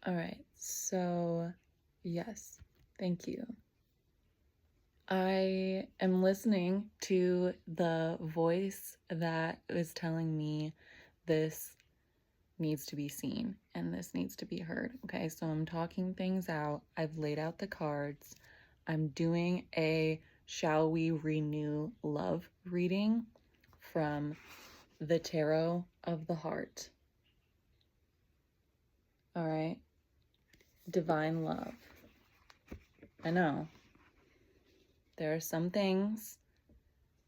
All right, so yes, thank you. I am listening to the voice that is telling me this needs to be seen and this needs to be heard. Okay, so I'm talking things out. I've laid out the cards. I'm doing a Shall We Renew Love reading from the Tarot of the Heart. All right, divine love. I know there are some things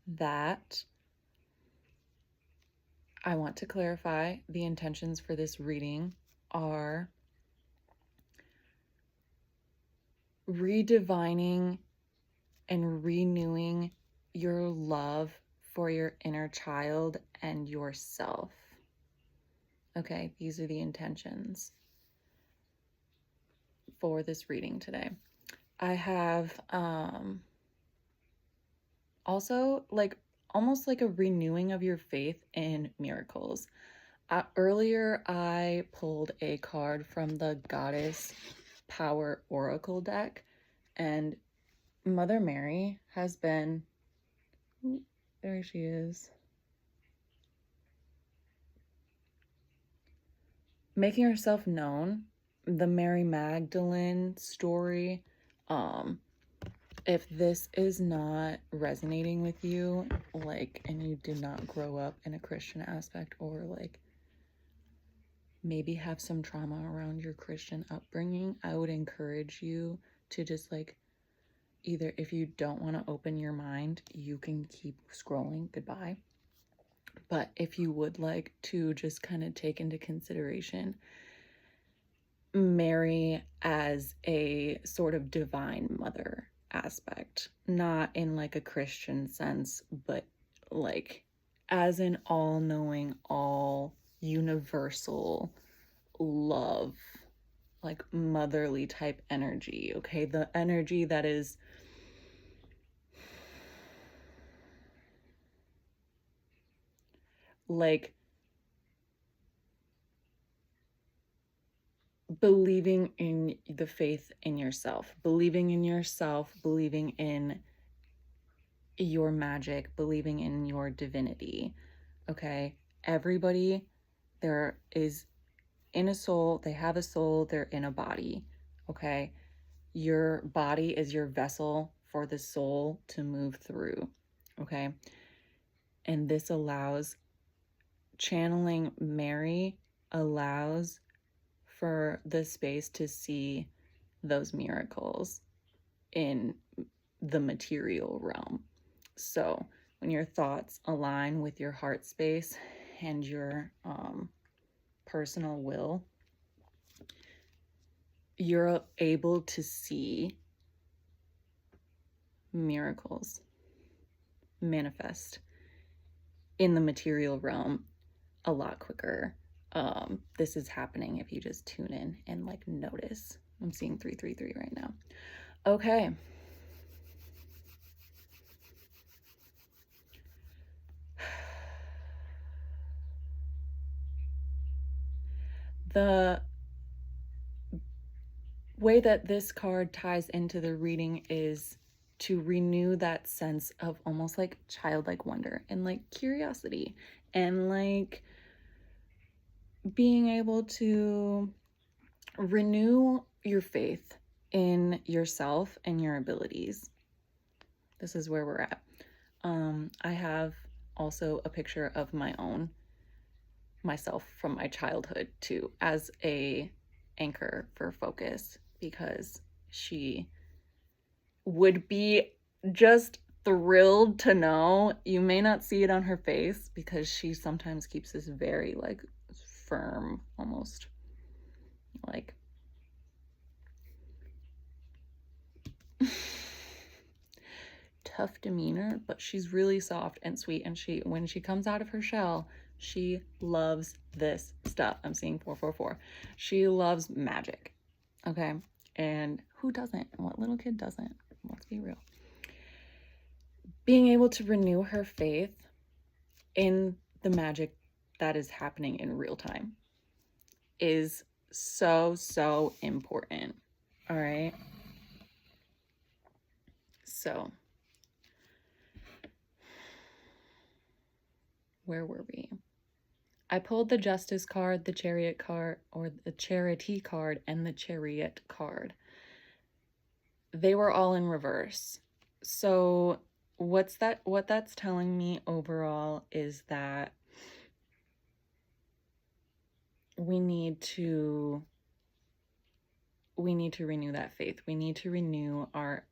that I want to clarify. The intentions for this reading are redivining and renewing your love for your inner child and yourself. Okay, these are the intentions for this reading today. I have also almost like a renewing of your faith in miracles. Earlier, I pulled a card from the Goddess Power Oracle deck, and Mother Mary has been, there she is, making herself known. The Mary Magdalene story. If this is not resonating with you, and you did not grow up in a Christian aspect, or maybe have some trauma around your Christian upbringing, I would encourage you to just either, if you don't want to open your mind, you can keep scrolling, goodbye. But if you would like to just kind of take into consideration Mary as a sort of divine mother aspect, not in a Christian sense, but as an all-knowing, all universal love, motherly type energy. Okay, the energy that is believing in the faith in yourself, believing in yourself, believing in your magic, believing in your divinity. Okay, everybody there is in a soul, they have a soul, they're in a body. Okay, your body is your vessel for the soul to move through. Okay, and this allows, channeling Mary allows for the space to see those miracles in the material realm. So when your thoughts align with your heart space and your personal will, you're able to see miracles manifest in the material realm a lot quicker. This is happening if you just tune in and notice. I'm seeing 333 right now. Okay. The way that this card ties into the reading is to renew that sense of almost childlike wonder and curiosity, and being able to renew your faith in yourself and your abilities. This is where we're at. I have also a picture of myself from my childhood too, as a anchor for focus, because she would be just thrilled to know. You may not see it on her face because she sometimes keeps this very firm, almost tough demeanor, but she's really soft and sweet, and when she comes out of her shell, she loves this stuff. I'm seeing 444. She loves magic. Okay, and who doesn't? What little kid doesn't? Let's be real. Being able to renew her faith in the magic that is happening in real time is so, so important. All right. So, where were we? I pulled the Justice card, the Chariot card, or the Charity card, and the Chariot card. They were all in reverse. So, what that's telling me overall is that we need to renew that faith. We need to renew our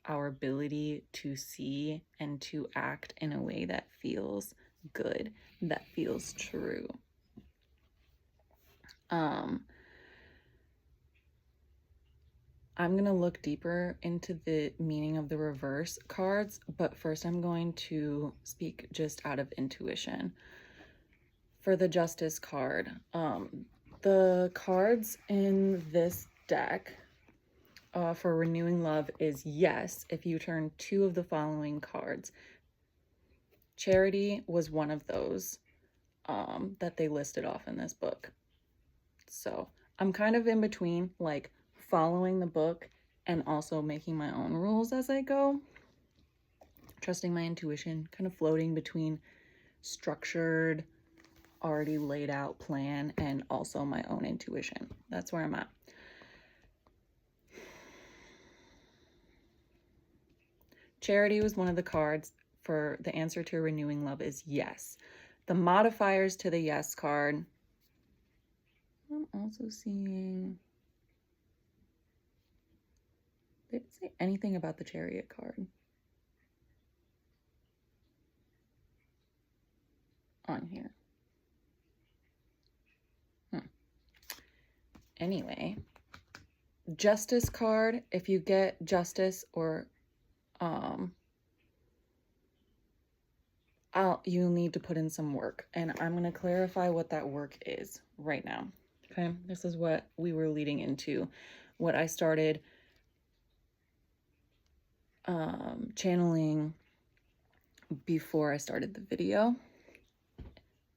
ability to see and to act in a way that feels good, that feels true. I'm going to look deeper into the meaning of the reverse cards, but first I'm going to speak just out of intuition. For the Justice card, the cards in this deck for renewing love is yes, if you turn 2 of the following cards. Charity was one of those that they listed off in this book. So I'm kind of in between, like following the book and also making my own rules as I go. Trusting my intuition, kind of floating between structured, already laid out plan and also my own intuition. That's where I'm at. Charity was one of the cards for the answer to renewing love is yes. The modifiers to the yes card, I'm also seeing, they didn't say anything about the Chariot card on here. Anyway, Justice card, if you get Justice or you'll need to put in some work, and I'm going to clarify what that work is right now. Okay, this is what we were leading into, what I started channeling before I started the video.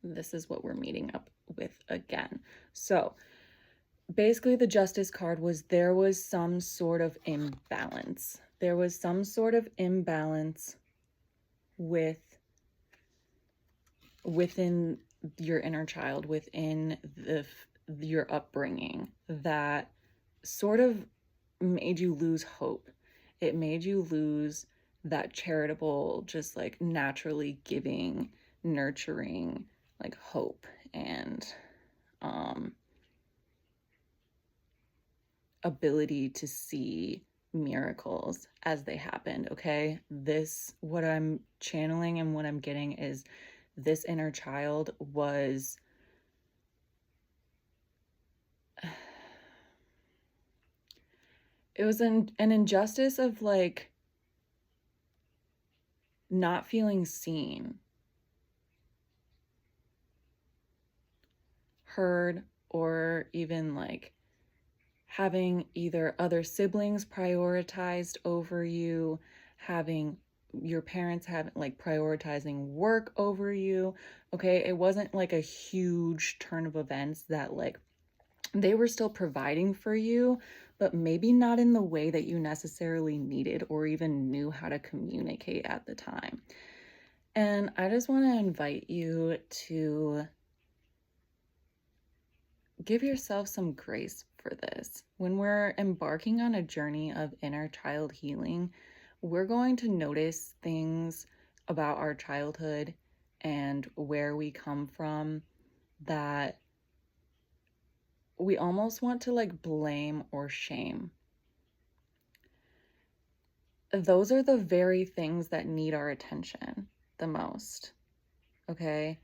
This is what we're meeting up with again. So basically the Justice card was there was some sort of imbalance. There was some sort of imbalance within your inner child, within your upbringing, that sort of made you lose hope. It made you lose that charitable, just like naturally giving, nurturing, like hope and ability to see miracles as they happened. Okay, this, what I'm channeling and what I'm getting is this inner child was it was an injustice of like not feeling seen, heard, or even like having either other siblings prioritized over you, having your parents like prioritizing work over you. Okay, it wasn't like a huge turn of events that like they were still providing for you, but maybe not in the way that you necessarily needed or even knew how to communicate at the time. And I just want to invite you to give yourself some grace for this. When we're embarking on a journey of inner child healing, we're going to notice things about our childhood and where we come from that we almost want to like blame or shame. Those are the very things that need our attention the most. Okay?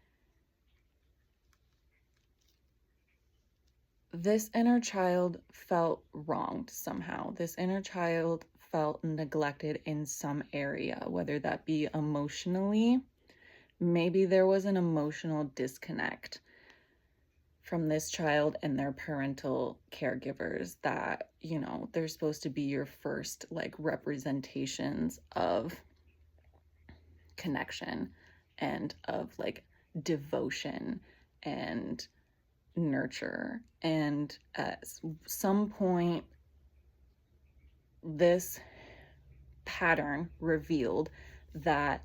This inner child felt wronged somehow. This inner child felt neglected in some area, whether that be emotionally. Maybe there was an emotional disconnect from this child and their parental caregivers that, you know, they're supposed to be your first like representations of connection and of like devotion and nurture. And at some point, this pattern revealed that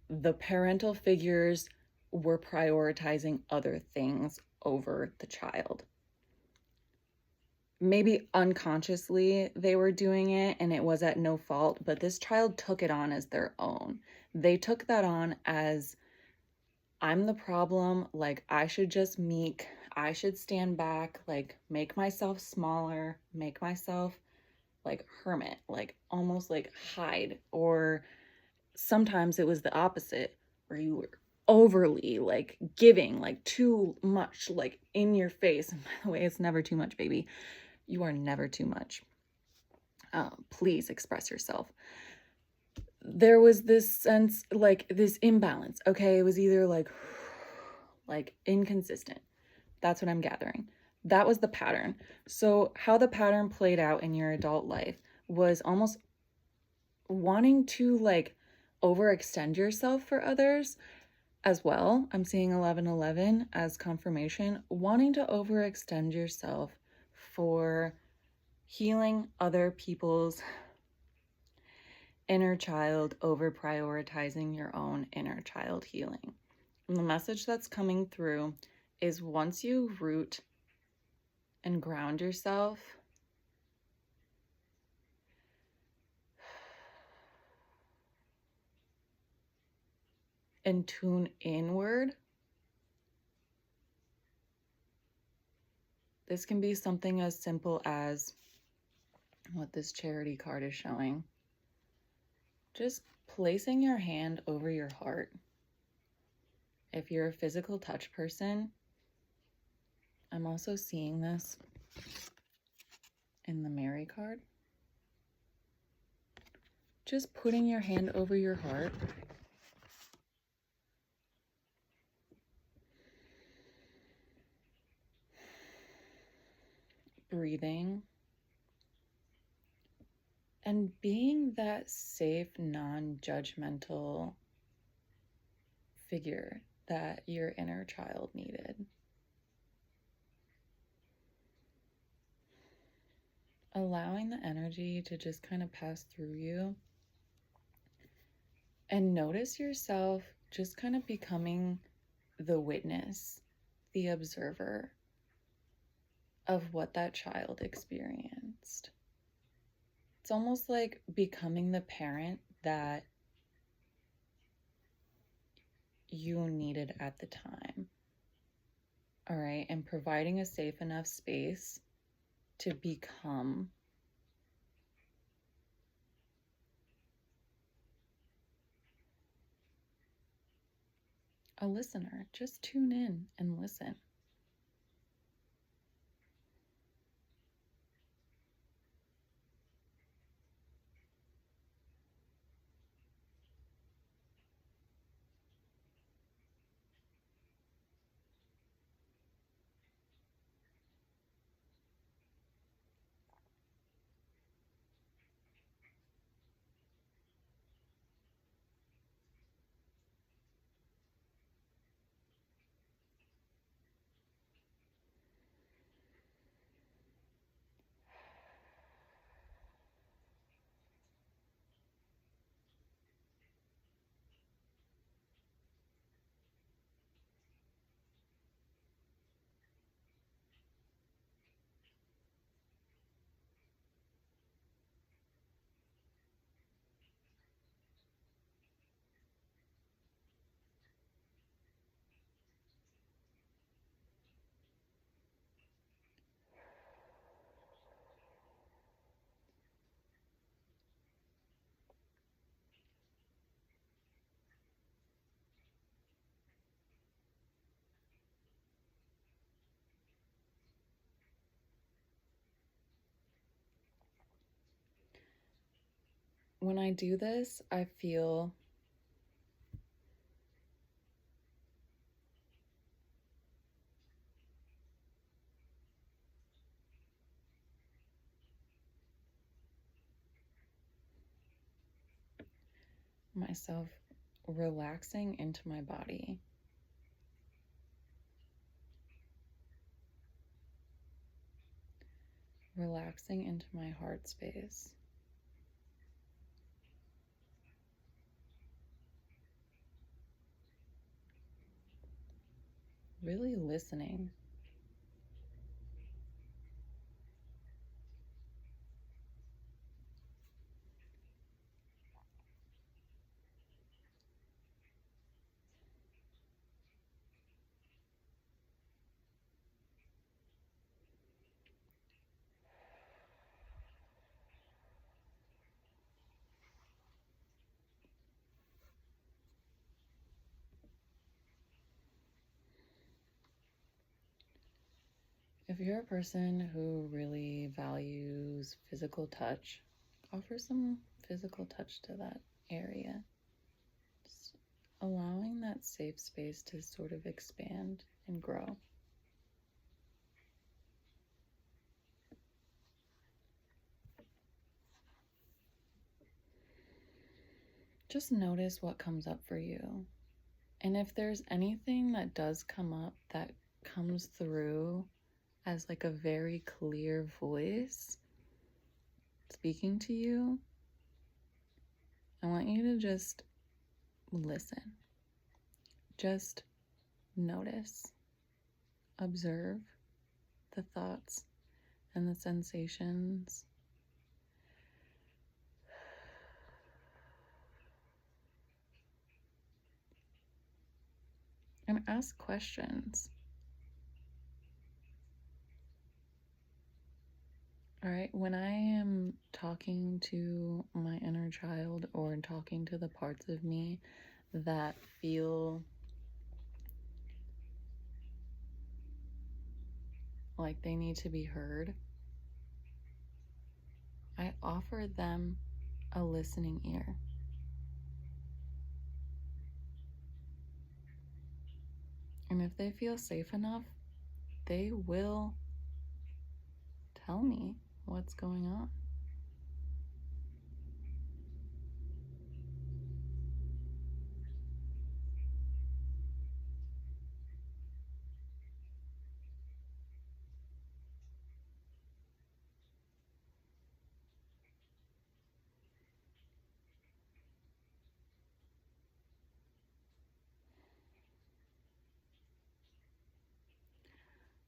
the parental figures were prioritizing other things over the child. Maybe unconsciously they were doing it and it was at no fault, but this child took it on as their own. They took that on as, I'm the problem, like I should just meek, I should stand back, like make myself smaller, make myself like hermit, like almost like hide. Or sometimes it was the opposite, where you were overly like giving, like too much, like in your face. And by the way, it's never too much, baby. You are never too much. Please express yourself. There was this sense, like this imbalance. Okay, it was either like inconsistent. That's what I'm gathering. That was the pattern. So how the pattern played out in your adult life was almost wanting to like overextend yourself for others as well. I'm seeing 1111 as confirmation, wanting to overextend yourself for healing other people's inner child over prioritizing your own inner child healing. And the message that's coming through is, once you root and ground yourself and tune inward, this can be something as simple as what this charity card is showing. Just placing your hand over your heart. If you're a physical touch person, I'm also seeing this in the Mary card. Just putting your hand over your heart. Breathing. And being that safe, non-judgmental figure that your inner child needed. Allowing the energy to just kind of pass through you. And notice yourself just kind of becoming the witness, the observer of what that child experienced. It's almost like becoming the parent that you needed at the time. All right, and providing a safe enough space to become a listener. Just tune in and listen. When I do this, I feel myself relaxing into my body. relaxing into my heart space. Really listening. If you're a person who really values physical touch, offer some physical touch to that area. Just allowing that safe space to sort of expand and grow. Just notice what comes up for you. And if there's anything that does come up that comes through as like a very clear voice speaking to you, I want you to just listen. Just notice, observe the thoughts and the sensations. And ask questions. All right, when I am talking to my inner child or talking to the parts of me that feel like they need to be heard, I offer them a listening ear. And if they feel safe enough, they will tell me what's going on.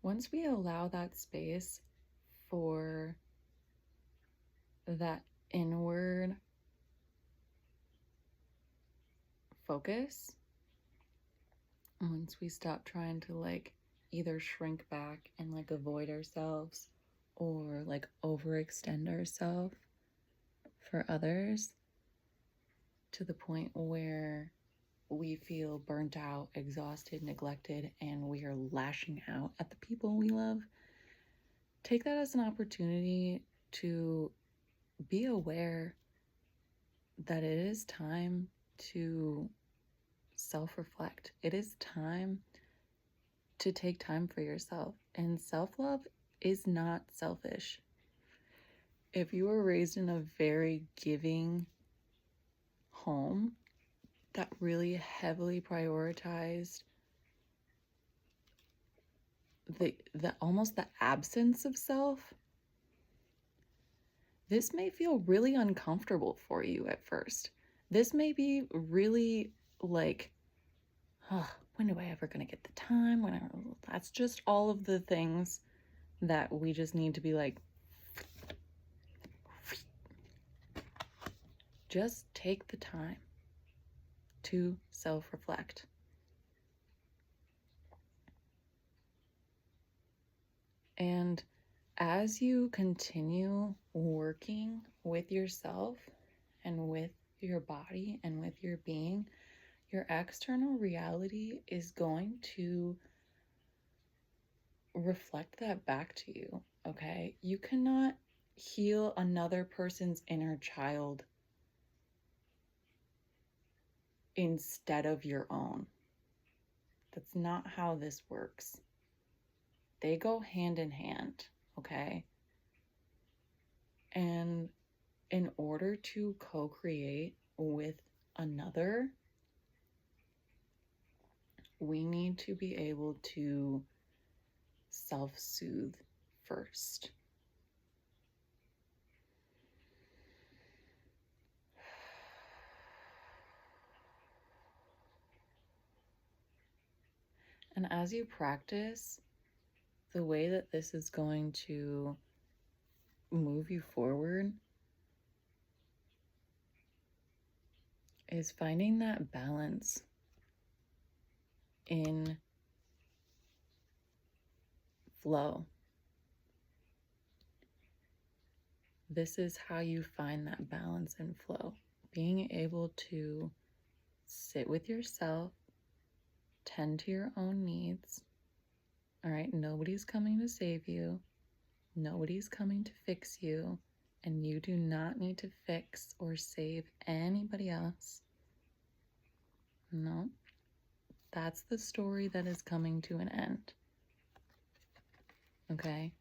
Once we allow that space for that inward focus, once we stop trying to like either shrink back and like avoid ourselves or like overextend ourselves for others to the point where we feel burnt out, exhausted, neglected, and we are lashing out at the people we love, take that as an opportunity to be aware that it is time to self-reflect. It is time to take time for yourself. And self-love is not selfish. If you were raised in a very giving home that really heavily prioritized the almost the absence of self, this may feel really uncomfortable for you at first. This may be really like, oh, when do I ever gonna get the time? That's just all of the things that we just need to be like, just take the time to self-reflect. And as you continue working with yourself and with your body and with your being, your external reality is going to reflect that back to you, okay? You cannot heal another person's inner child instead of your own. That's not how this works. They go hand in hand, okay? And in order to co-create with another, we need to be able to self-soothe first. And as you practice, the way that this is going to move you forward is finding that balance in flow. This is how you find that balance and flow. Being able to sit with yourself, tend to your own needs. All right, nobody's coming to save you. Nobody's coming to fix you. And you do not need to fix or save anybody else. No, that's the story that is coming to an end. Okay,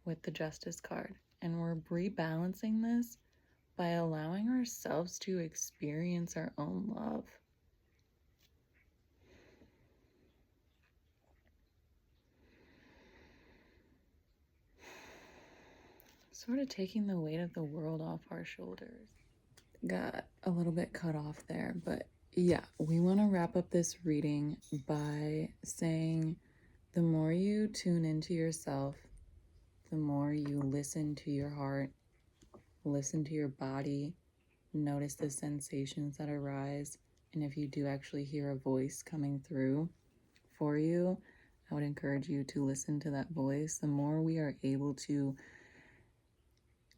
with the Justice card. And we're rebalancing this by allowing ourselves to experience our own love. Sort of taking the weight of the world off our shoulders. Got a little bit cut off there, but yeah, we want to wrap up this reading by saying the more you tune into yourself, the more you listen to your heart, listen to your body, notice the sensations that arise, and if you do actually hear a voice coming through for you, I would encourage you to listen to that voice. The more we are able to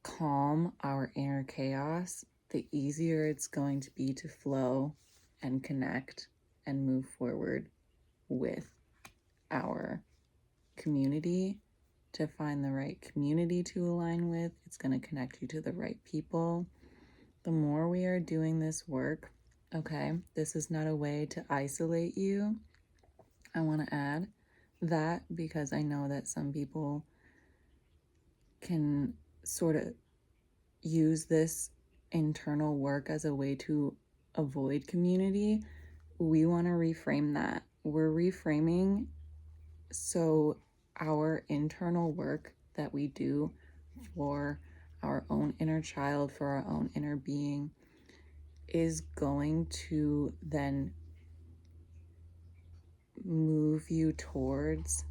calm our inner chaos, the easier it's going to be to flow and connect and move forward with our community, to find the right community to align with. It's going to connect you to the right people. The more we are doing this work, okay, this is not a way to isolate you. I want to add that because I know that some people can sort of use this internal work as a way to avoid community. We want to reframe that. We're reframing so our internal work that we do for our own inner child, for our own inner being, is going to then move you towards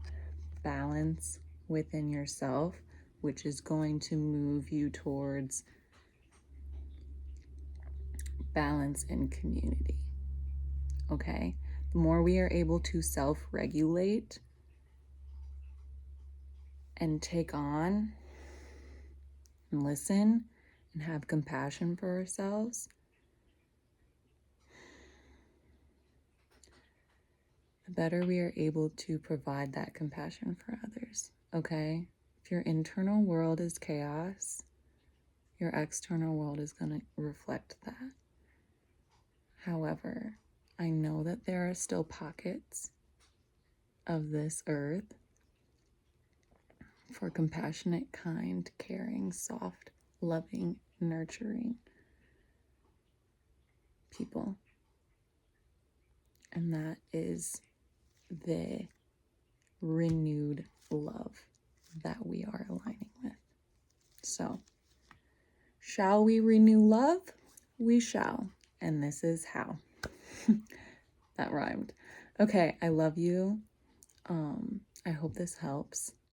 balance within yourself, which is going to move you towards balance in community. Okay? The more we are able to self-regulate and take on and listen and have compassion for ourselves, the better we are able to provide that compassion for others. Okay? If your internal world is chaos, your external world is going to reflect that. However, I know that there are still pockets of this earth for compassionate, kind, caring, soft, loving, nurturing people. And that is the renewed love that we are aligning with. So, shall we renew love? We shall. And this is how. That rhymed. Okay, I love you. I hope this helps.